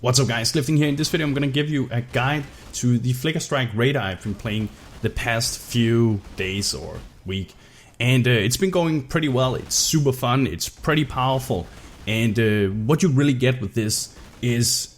What's up guys, Lifting here. In this video I'm gonna give you a guide to the Flicker Strike raid I've been playing the past few days or week. And it's been going pretty well, it's super fun, it's pretty powerful. And what you really get with this is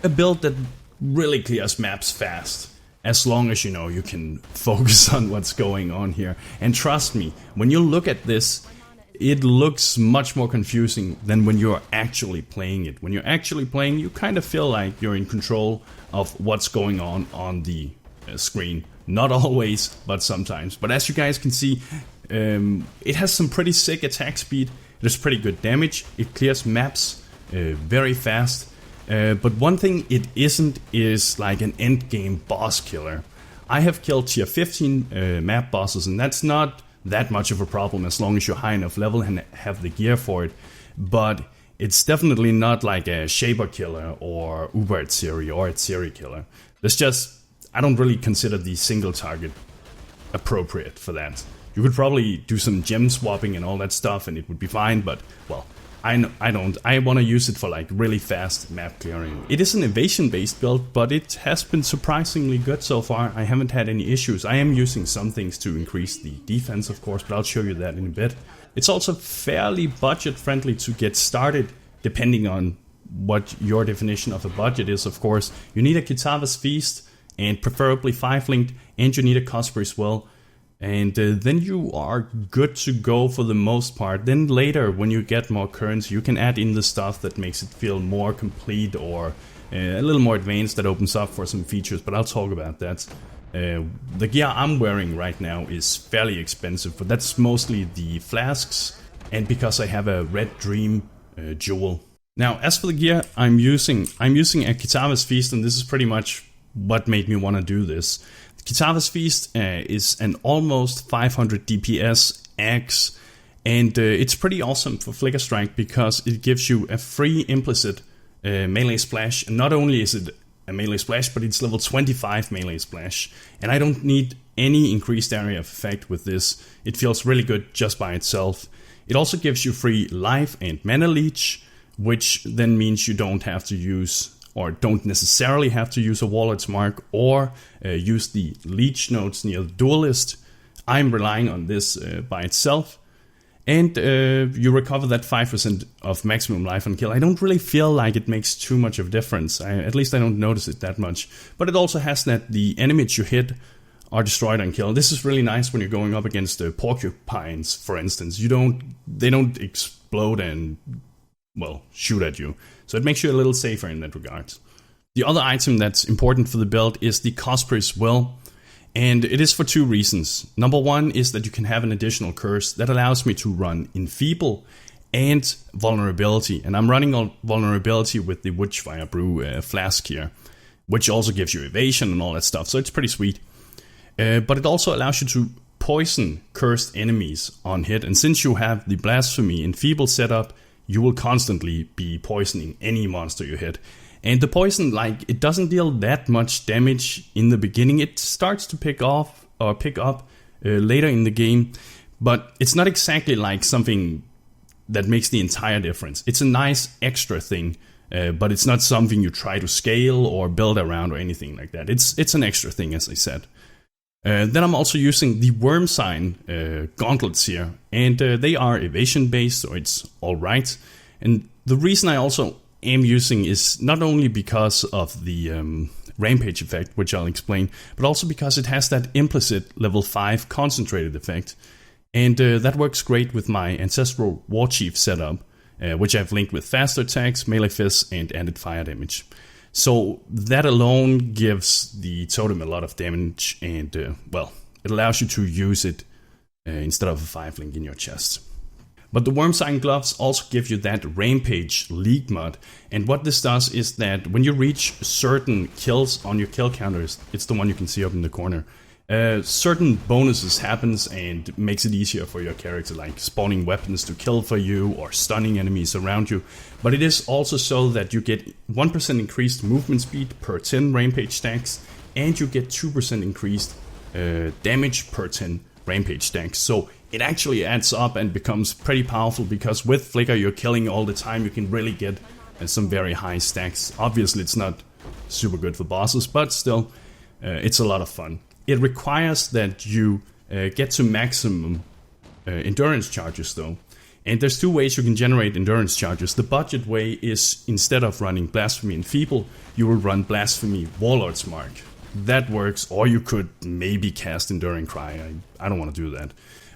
a build that really clears maps fast. As long as you know you can focus on what's going on here. And trust me, when you look at this, it looks much more confusing than when you're actually playing it. When you're actually playing, you kind of feel like you're in control of what's going on the screen. Not always, but sometimes. But as you guys can see, it has some pretty sick attack speed. It has pretty good damage. It clears maps very fast. But one thing it isn't is like an endgame boss killer. I have killed tier 15 map bosses, and that's not that much of a problem as long as you're high enough level and have the gear for it. But it's definitely not like a shaper killer or uber atziri or atziri killer. There's just, I don't really consider the single target appropriate for that. You could probably do some gem swapping and all that stuff and it would be fine, but well, I don't. I want to use it for like really fast map clearing. It is an evasion based build, but it has been surprisingly good so far. I haven't had any issues. I am using some things to increase the defense, of course, but I'll show you that in a bit. It's also fairly budget friendly to get started, depending on what your definition of a budget is, of course. You need a Kitava's Feast, and preferably 5-linked, and you need a Cosper as well. And then you are good to go for the most part. Then later, when you get more currency, you can add in the stuff that makes it feel more complete or a little more advanced, that opens up for some features, but I'll talk about that. The gear I'm wearing right now is fairly expensive, but that's mostly the flasks, and because I have a Red Dream jewel. Now, as for the gear I'm using a Kitava's Feast, and this is pretty much what made me want to do this. Kitava's Feast is an almost 500 DPS axe, and it's pretty awesome for Flicker Strike because it gives you a free implicit melee splash. And not only is it a melee splash, but it's level 25 melee splash. And I don't need any increased area of effect with this. It feels really good just by itself. It also gives you free life and mana leech, which then means you don't have to use, or don't necessarily have to use a Warlord's Mark or use the leech nodes near the duelist. I'm relying on this by itself. And you recover that 5% of maximum life on kill. I don't really feel like it makes too much of a difference. At least I don't notice it that much. But it also has that the enemies you hit are destroyed on kill. This is really nice when you're going up against porcupines, for instance. They don't explode and, well, shoot at you. So it makes you a little safer in that regard. The other item that's important for the build is the Cosper as well. And it is for two reasons. Number one is that you can have an additional curse that allows me to run Enfeeble and Vulnerability. And I'm running on Vulnerability with the Witchfire Brew flask here, which also gives you evasion and all that stuff. So it's pretty sweet. But it also allows you to poison cursed enemies on hit. And since you have the Blasphemy Enfeeble setup, you will constantly be poisoning any monster you hit. And the poison, like, it doesn't deal that much damage in the beginning. It starts to pick up later in the game. But it's not exactly like something that makes the entire difference. It's a nice extra thing, but it's not something you try to scale or build around or anything like that. It's an extra thing, as I said. Then I'm also using the Worm Sign gauntlets here, and they are evasion based, so it's alright. And the reason I also am using is not only because of the Rampage effect, which I'll explain, but also because it has that implicit level 5 concentrated effect. And that works great with my Ancestral Warchief setup, which I've linked with faster attacks, melee fists, and added fire damage. So that alone gives the totem a lot of damage, and well, it allows you to use it instead of a 5-link in your chest. But the Worm Sign gloves also give you that Rampage League mod, and what this does is that when you reach certain kills on your kill counters, it's the one you can see up in the corner, certain bonuses happens and makes it easier for your character, like spawning weapons to kill for you or stunning enemies around you. But it is also so that you get 1% increased movement speed per 10 Rampage stacks, and you get 2% increased damage per 10 Rampage stacks. So it actually adds up and becomes pretty powerful, because with Flicker you're killing all the time. You can really get some very high stacks. Obviously it's not super good for bosses, but still it's a lot of fun. It requires that you get to maximum endurance charges though. And there's two ways you can generate endurance charges. The budget way is, instead of running Blasphemy and Feeble, you will run Blasphemy Warlord's Mark. That works, or you could maybe cast Enduring Cry. I don't want to do that.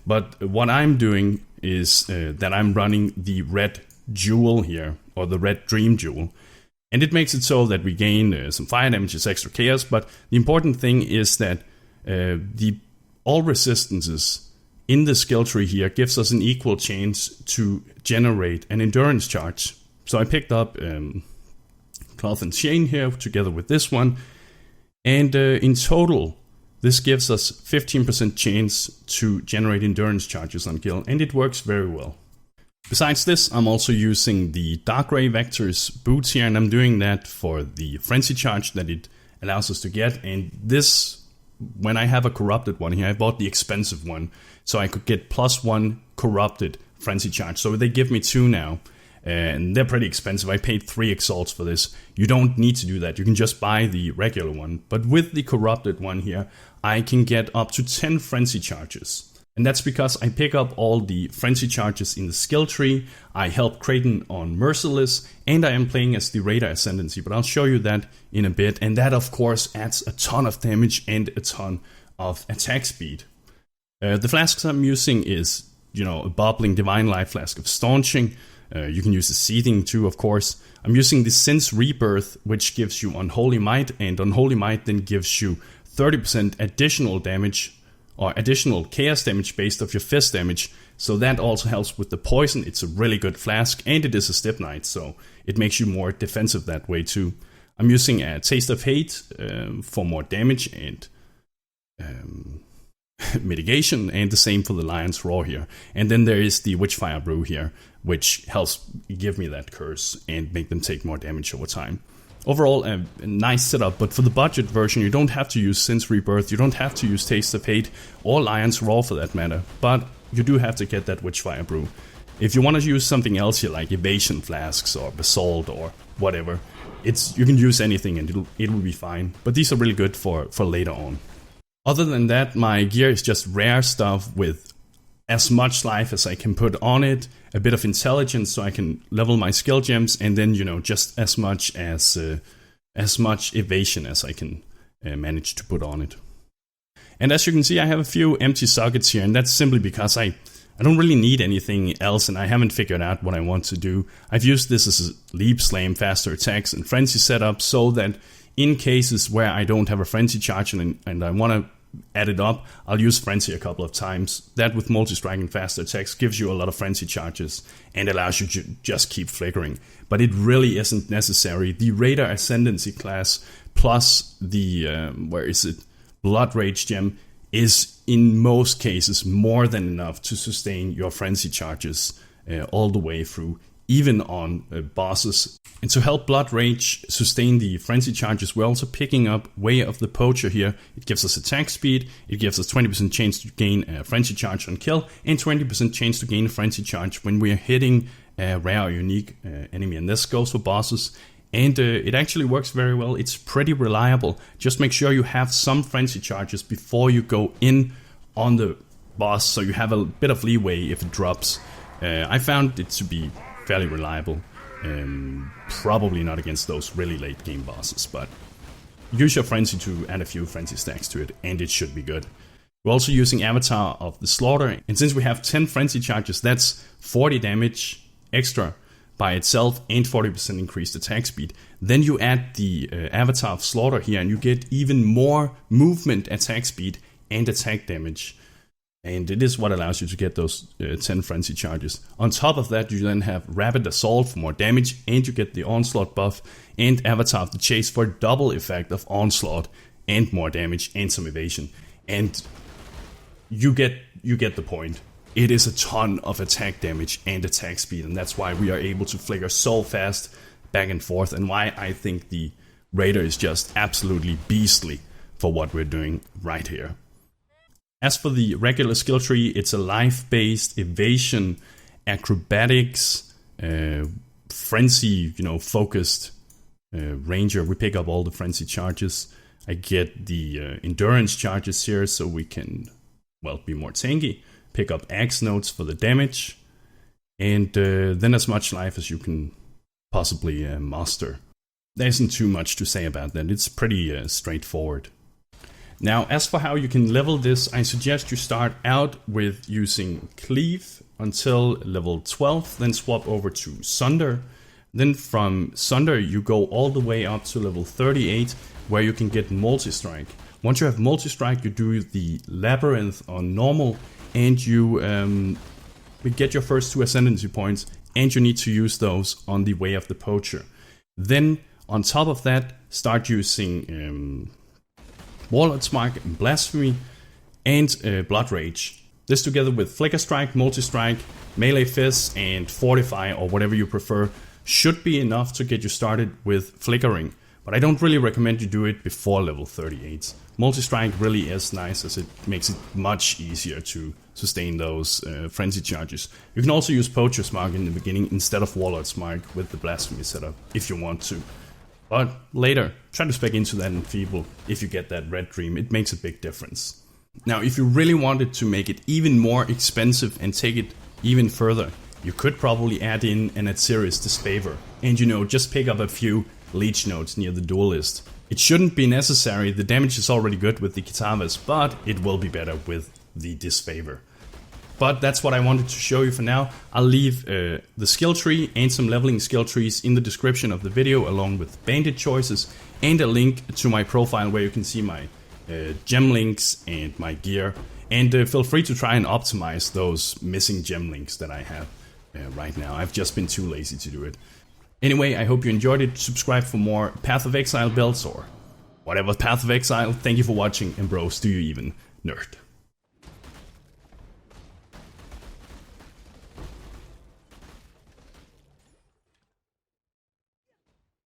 But what I'm doing is that I'm running the Red Jewel here, or the Red Dream Jewel. And it makes it so that we gain some fire damage, it's extra chaos, but the important thing is that all resistances in the skill tree here gives us an equal chance to generate an endurance charge. So I picked up Cloth and Chain here together with this one. And in total, this gives us 15% chance to generate endurance charges on kill. And it works very well. Besides this, I'm also using the Dark Ray Vector's boots here. And I'm doing that for the Frenzy Charge that it allows us to get. And this, when I have a corrupted one here, I bought the expensive one. So I could get +1 corrupted Frenzy Charge. So they give me 2 now. And they're pretty expensive. I paid 3 exalts for this. You don't need to do that. You can just buy the regular one. But with the corrupted one here, I can get up to 10 Frenzy Charges. And that's because I pick up all the Frenzy Charges in the skill tree. I help Kraityn on Merciless. And I am playing as the Raider Ascendancy. But I'll show you that in a bit. And that, of course, adds a ton of damage and a ton of attack speed. The flasks I'm using is, a bubbling Divine Life Flask of Staunching. You can use the Seething too, of course. I'm using the Sin's Rebirth, which gives you Unholy Might. And Unholy Might then gives you 30% additional damage, or additional chaos damage based off your Phys damage. So that also helps with the poison. It's a really good flask, and it is a Step Knight, so it makes you more defensive that way too. I'm using a Taste of Hate for more damage and mitigation, and the same for the Lion's Roar here. And then there is the Witchfire Brew here, which helps give me that curse and make them take more damage over time. Overall, a nice setup, but for the budget version, you don't have to use Sin's Rebirth, you don't have to use Taste of Hate, or Lion's Roar for that matter, but you do have to get that Witchfire Brew. If you want to use something else here, like Evasion Flasks, or Basalt, or whatever, you can use anything and it'll be fine, but these are really good for later on. Other than that, my gear is just rare stuff with as much life as I can put on it, a bit of intelligence so I can level my skill gems, and then, just as much evasion as I can manage to put on it. And as you can see, I have a few empty sockets here, and that's simply because I don't really need anything else, and I haven't figured out what I want to do. I've used this as a leap, slam, faster attacks, and frenzy setup so that in cases where I don't have a frenzy charge and I want to add it up, I'll use frenzy a couple of times. That with multi-strike and faster attacks gives you a lot of frenzy charges and allows you to just keep flickering. But it really isn't necessary. The Raider Ascendancy class plus the, Blood Rage gem is in most cases more than enough to sustain your frenzy charges all the way through, even on bosses. And to help Blood Rage sustain the frenzy charges, we're also picking up Way of the Poacher here. It gives us attack speed, it gives us 20% chance to gain a frenzy charge on kill, and 20% chance to gain a frenzy charge when we are hitting a rare or unique enemy. And this goes for bosses, and it actually works very well. It's pretty reliable. Just make sure you have some frenzy charges before you go in on the boss, so you have a bit of leeway if it drops. I found it to be fairly reliable. Probably not against those really late game bosses, but use your frenzy to add a few frenzy stacks to it, and it should be good. We're also using Avatar of the Slaughter, and since we have 10 frenzy charges, that's 40 damage extra by itself and 40% increased attack speed. Then you add the Avatar of Slaughter here, and you get even more movement attack speed and attack damage. And it is what allows you to get those 10 frenzy charges. On top of that, you then have Rapid Assault for more damage, and you get the Onslaught buff, and Avatar of the Chase for a double effect of Onslaught and more damage and some evasion. And you get the point. It is a ton of attack damage and attack speed, and that's why we are able to flicker so fast back and forth, and why I think the Raider is just absolutely beastly for what we're doing right here. As for the regular skill tree, it's a life-based evasion, acrobatics, frenzy, focused ranger. We pick up all the frenzy charges. I get the endurance charges here so we can, be more tanky. Pick up axe notes for the damage. And then as much life as you can possibly master. There isn't too much to say about that. It's pretty straightforward. Now, as for how you can level this, I suggest you start out with using Cleave until level 12, then swap over to Sunder. Then from Sunder, you go all the way up to level 38, where you can get Multi-Strike. Once you have Multi-Strike, you do the Labyrinth on normal, and you get your first 2 Ascendancy points, and you need to use those on the Way of the Poacher. Then, on top of that, start using Warlord's Mark, and Blasphemy, and Blood Rage. This together with Flicker Strike, Multi-Strike, Melee Phys, and Fortify, or whatever you prefer, should be enough to get you started with Flickering. But I don't really recommend you do it before level 38. Multi-Strike really is nice, as it makes it much easier to sustain those frenzy charges. You can also use Poacher's Mark in the beginning instead of Warlord's Mark with the Blasphemy setup, if you want to. But later, try to spec into that in Feeble if you get that red dream. It makes a big difference. Now, if you really wanted to make it even more expensive and take it even further, you could probably add in an atziri's Disfavor. And just pick up a few leech notes near the duelist. It shouldn't be necessary, the damage is already good with the Kitavas, but it will be better with the Disfavor. But that's what I wanted to show you for now. I'll leave the skill tree and some leveling skill trees in the description of the video, along with bandit choices and a link to my profile where you can see my gem links and my gear. And feel free to try and optimize those missing gem links that I have right now. I've just been too lazy to do it. Anyway, I hope you enjoyed it. Subscribe for more Path of Exile builds or whatever Path of Exile. Thank you for watching, and bros, do you even nerd?